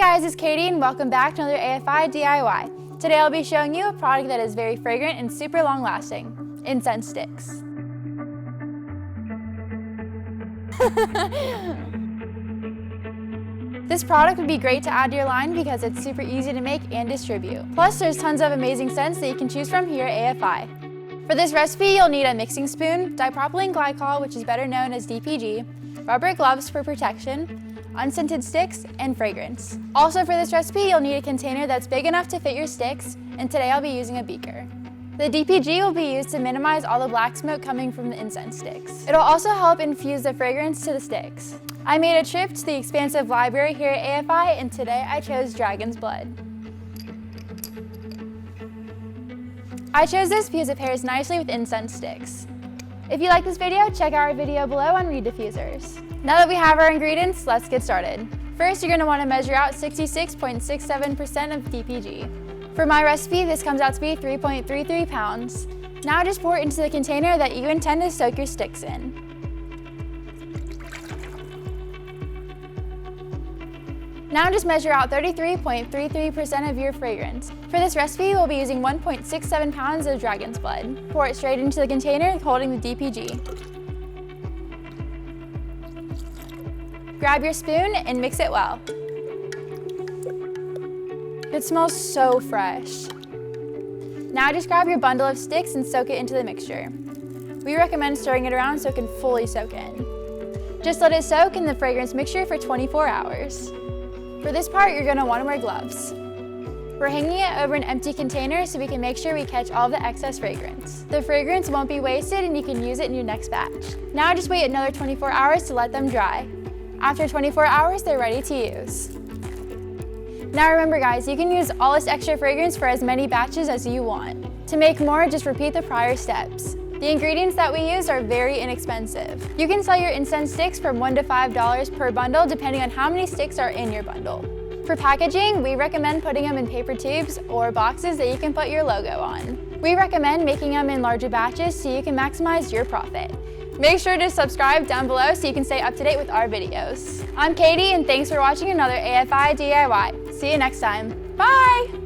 guys, it's Katie and welcome back to another AFI DIY. Today I'll be showing you a product that is very fragrant and super long lasting, Incense Sticks. This product would be great to add to your line because it's super easy to make and distribute. Plus there's tons of amazing scents that you can choose from here at AFI. For this recipe you'll need a mixing spoon, dipropylene glycol, which is better known as DPG, rubber gloves for protection, unscented sticks, and fragrance. Also for this recipe, you'll need a container that's big enough to fit your sticks, and today I'll be using a beaker. The DPG will be used to minimize all the black smoke coming from the incense sticks. It'll also help infuse the fragrance to the sticks. I made a trip to the expansive library here at AFI, and today I chose Dragon's Blood. I chose this because it pairs nicely with incense sticks. If you like this video, check out our video below on reed diffusers. Now that we have our ingredients, let's get started. First, you're going to want to measure out 66.67% of DPG. For my recipe, this comes out to be 3.33 pounds. Now just pour it into the container that you intend to soak your sticks in. Now just measure out 33.33% of your fragrance. For this recipe, we'll be using 1.67 pounds of Dragon's Blood. Pour it straight into the container holding the DPG. Grab your spoon and mix it well. It smells so fresh. Now just grab your bundle of sticks and soak it into the mixture. We recommend stirring it around so it can fully soak in. Just let it soak in the fragrance mixture for 24 hours. For this part, you're going to want to wear gloves. We're hanging it over an empty container so we can make sure we catch all the excess fragrance. The fragrance won't be wasted and you can use it in your next batch. Now just wait another 24 hours to let them dry. After 24 hours, they're ready to use. Now remember guys, you can use all this extra fragrance for as many batches as you want. To make more, just repeat the prior steps. The ingredients that we use are very inexpensive. You can sell your incense sticks from $1 to $5 per bundle depending on how many sticks are in your bundle. For packaging, we recommend putting them in paper tubes or boxes that you can put your logo on. We recommend making them in larger batches so you can maximize your profit. Make sure to subscribe down below so you can stay up to date with our videos. I'm Katie and thanks for watching another AFI DIY. See you next time. Bye!